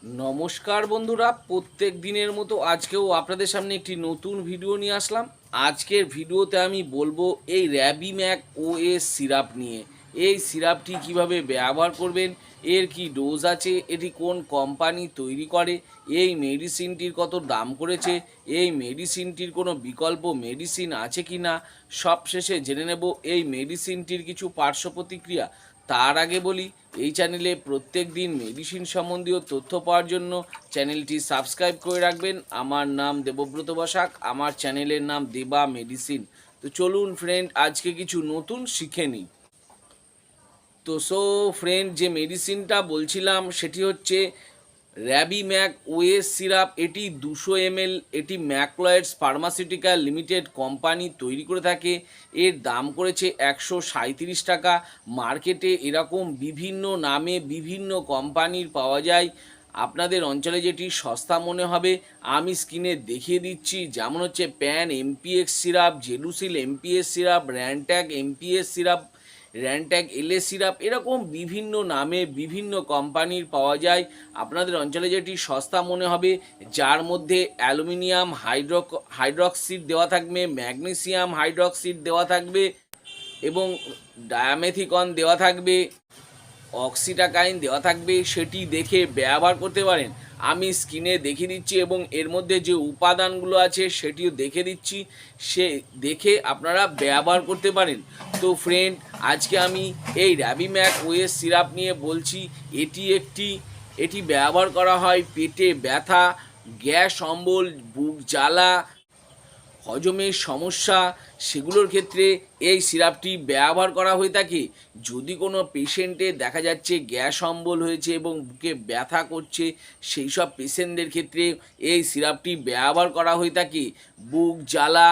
নমস্কার বন্ধুরা, প্রত্যেক দিনের মতো আজকেও আপনাদের সামনে একটি নতুন ভিডিও নিয়ে আসলাম। আজকের ভিডিওতে আমি বলবো এই র্যাবিম্যাক ওএস সিরাপ নিয়ে। এই সিরাপটি কিভাবে ব্যবহার করবেন, এর কি ডোজ আছে, এটি কোন কোম্পানি তৈরি করে, এই মেডিসিনটির কত দাম করেছে, এই মেডিসিনটির কোনো বিকল্প মেডিসিন আছে কি না, সবশেষে জেনে নেব এই মেডিসিনটির কিছু পার্শ্ব প্রতিক্রিয়া। তার আগে বলি, এই চ্যানেলে প্রত্যেক দিন মেডিসিন সম্বন্ধীয় তথ্য পাওয়ার জন্য চ্যানেলটি সাবস্ক্রাইব করে রাখবেন। আমার নাম দেবব্রত বসাক, আমার চ্যানেলের নাম দেবা মেডিসিন। তো চলুন ফ্রেন্ড, আজকে কিছু নতুন শিখে নিই। তো ফ্রেন্ড, যে মেডিসিনটা বলছিলাম সেটি হচ্ছে র্যাবিম্যাক ওএস সিরাপ। এটি 200 ml, এটি ম্যাকলয়েডস ফার্মাসিউটিক্যাল লিমিটেড কোম্পানি তৈরি করে থাকে। এর দাম করেছে 137 টাকা। মার্কেটে এরকম বিভিন্ন নামে বিভিন্ন কোম্পানির পাওয়া যায়। আপনাদের অঞ্চলে যেটি সস্তা মনে হবে আমি স্ক্রিনে দেখিয়ে দিচ্ছি, যেমন হচ্ছে Pan MPX syrup, Gelusil MPS syrup, Rantac MPS syrup, Rantac LA syrup, এরকম বিভিন্ন নামে বিভিন্ন কোম্পানির পাওয়া যায়। আপনাদের অঞ্চলে যেটি সস্তা মনে হবে, যার মধ্যে অ্যালুমিনিয়াম হাইড্রক্সাইড দেওয়া থাকবে, ম্যাগনেসিয়াম হাইড্রক্সাইড দেওয়া থাকবে এবং ডায়ামেথিকন দেওয়া থাকবে, অক্সিটাকাইন দেওয়া থাকবে, সেটি দেখে ব্যবহার করতে পারেন। আমি স্ক্রিনে দেখিয়ে দিচ্ছি এবং এর মধ্যে যে উপাদানগুলো আছে সেটিও দেখে দিচ্ছি, সে দেখে আপনারা ব্যবহার করতে পারেন। তো ফ্রেন্ড, আজকে আমি এই র্যাবিম্যাক ওএস সিরাপ নিয়ে বলছি। এটি ব্যবহার করা হয় পেটে ব্যথা, গ্যাস অম্বল, বুক জ্বালা, হজমের সমস্যা, সেগুলোর ক্ষেত্রে এই সিরাপটি ব্যবহার করা হয়ে থাকে। যদি কোনো পেশেন্টের দেখা যাচ্ছে গ্যাস অম্বল হয়েছে এবং বুকে ব্যথা করছে, সেই সব পেশেন্টদের ক্ষেত্রে এই সিরাপটি ব্যবহার করা হয়ে থাকে। বুক জ্বালা,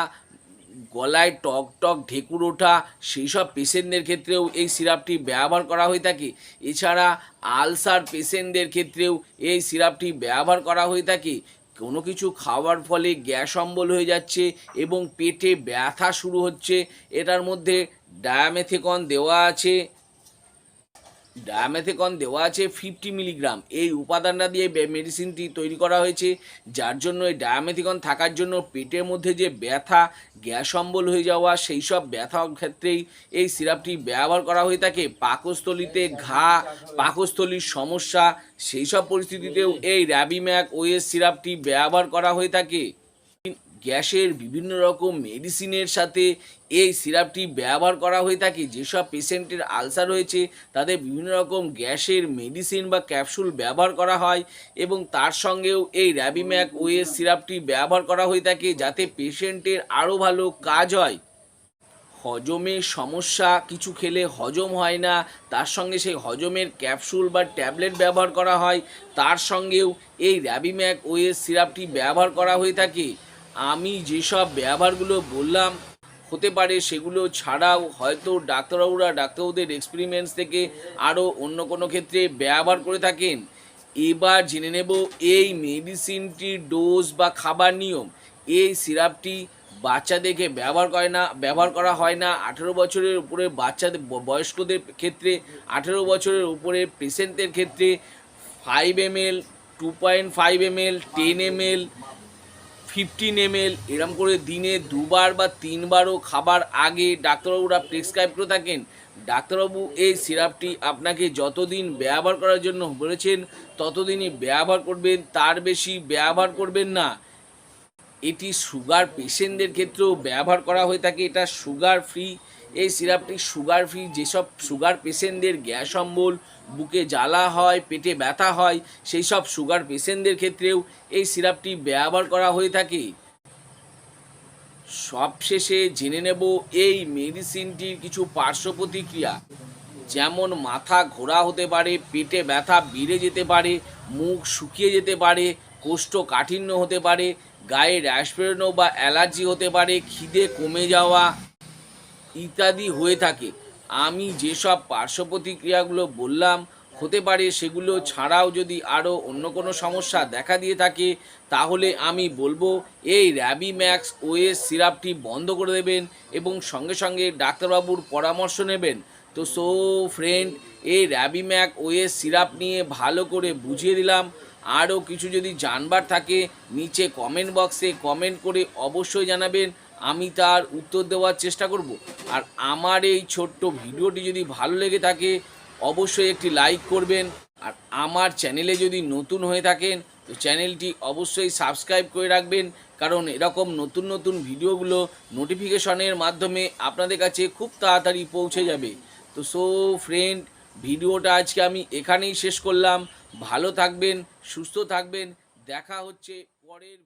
গলায় টক টক ঢেকুর ওঠা, সেই সব পেশেন্টদের ক্ষেত্রেও এই সিরাপটি ব্যবহার করা হয়ে থাকে। এছাড়া আলসার পেশেন্টদের ক্ষেত্রেও এই সিরাপটি ব্যবহার করা হয়ে থাকে। কোনো কিছু খাওয়ার ফলে গ্যাস অম্বল হয়ে যাচ্ছে এবং পেটে ব্যথা শুরু হচ্ছে, এটার মধ্যে ডায়ামেথিকন দেওয়া আছে। 50 মিলিগ্রাম। এই উপাদানটা দিয়ে মেডিসিনটি তৈরি করা হয়েছে, যার জন্য এই ডায়ামেথিকন থাকার জন্য পেটের মধ্যে যে ব্যথা, গ্যাস অম্বল হয়ে যাওয়া, সেই সব ব্যথার ক্ষেত্রেই এই সিরাপটি ব্যবহার করা হয়ে থাকে। পাকস্থলীতে ঘা, পাকস্থলীর সমস্যা, সেই সব পরিস্থিতিতেও এই র্যাবিম্যাক ওএস সিরাপটি ব্যবহার করা হয়ে থাকে। গ্যাসের বিভিন্ন রকম মেডিসিনের সাথে এই সিরাপটি ব্যবহার করা হয়ে থাকে। যেসব পেশেন্টের আলসার হয়েছে তাদের বিভিন্ন রকম গ্যাসের মেডিসিন বা ক্যাপসুল ব্যবহার করা হয় এবং তার সঙ্গেও এই র্যাবিম্যাক ওএস সিরাপটি ব্যবহার করা হয়ে থাকে, যাতে পেশেন্টের আরও ভালো কাজ হয়। হজমের সমস্যা, কিছু খেলে হজম হয় না, তার সঙ্গে সেই হজমের ক্যাপসুল বা ট্যাবলেট ব্যবহার করা হয়, তার সঙ্গেও এই র্যাবিম্যাক ওএস সিরাপটি ব্যবহার করা হয়ে থাকে। আমি যেসব ব্যবহারগুলো বললাম, হতে পারে সেগুলো ছাড়াও হয়তো ডাক্তারবাবুদের এক্সপেরিমেন্টস থেকে আরও অন্য কোনো ক্ষেত্রে ব্যবহার করে থাকেন। এবার জেনে নেব এই মেডিসিনটির ডোজ বা খাবার নিয়ম। এই সিরাপটি বাচ্চাদেরকে ব্যবহার করা হয় না। 18 বছরের উপরে বাচ্চাদের, বয়স্কদের ক্ষেত্রে 18 বছরের উপরে পেশেন্টদের ক্ষেত্রে 5 ml, 2.5 ml, 10 ml, 15 ml এরম করে দিনে 2বার বা 3বারও খাবার আগে ডাক্তারবাবুরা প্রেসক্রাইব করে থাকেন। ডাক্তারবাবু এই সিরাপটি আপনাকে যতদিন ব্যবহার করার জন্য বলেছেন ততদিনই ব্যবহার করবেন, তার বেশি ব্যবহার করবেন না। এটি সুগার পেশেন্টদের ক্ষেত্রেও ব্যবহার করা হয়ে থাকে। এটা সুগার ফ্রি। এই সিরাপটি সুগার ফ্রি। যেসব সুগার পেশেন্টদের গ্যাস অম্বল, বুকে জ্বালা হয়, পেটে ব্যথা হয়, সেই সব সুগার পেশেন্টদের ক্ষেত্রেও এই সিরাপটি ব্যবহার করা হয়ে থাকে। সবশেষে জেনে নেব এই মেডিসিনটির কিছু পার্শ্ব প্রতিক্রিয়া, যেমন মাথা ঘোরা হতে পারে, পেটে ব্যথা বেড়ে যেতে পারে, মুখ শুকিয়ে যেতে পারে, কোষ্ঠকাঠিন্য হতে পারে, গায়ে র্যাশ বেরোনো বা অ্যালার্জি হতে পারে, খিদে কমে যাওয়া ইত্যাদি হয়ে থাকে। আমি যেসব পার্শ্ব প্রতিক্রিয়াগুলো বললাম, হতে পারে সেগুলো ছাড়াও যদি আরও অন্য কোনো সমস্যা দেখা দিয়ে থাকে, তাহলে আমি বলবো এই র্যাবিম্যাক্স ওএস সিরাপটি বন্ধ করে দেবেন এবং সঙ্গে সঙ্গে ডাক্তারবাবুর পরামর্শ নেবেন। তো ফ্রেন্ড, এই র্যাবিম্যাক ওএস সিরাপ নিয়ে ভালো করে বুঝিয়ে দিলাম। আরও কিছু যদি জানবার থাকে নিচে কমেন্ট বক্সে কমেন্ট করে অবশ্যই জানাবেন, আমি তার উত্তর দেওয়ার চেষ্টা করব। আর আমার এই ছোট্ট ভিডিওটি যদি ভালো লেগে থাকে অবশ্যই একটি লাইক করবেন। আর আমার চ্যানেলে যদি নতুন হয়ে থাকেন তো চ্যানেলটি অবশ্যই সাবস্ক্রাইব করে রাখবেন, কারণ এরকম নতুন নতুন ভিডিওগুলো নোটিফিকেশনের মাধ্যমে আপনাদের কাছে খুব তাড়াতাড়ি পৌঁছে যাবে। তো ফ্রেন্ড, ভিডিওটা আজকে আমি এখানেই শেষ করলাম। ভালো থাকবেন, সুস্থ থাকবেন, দেখা হচ্ছে পরের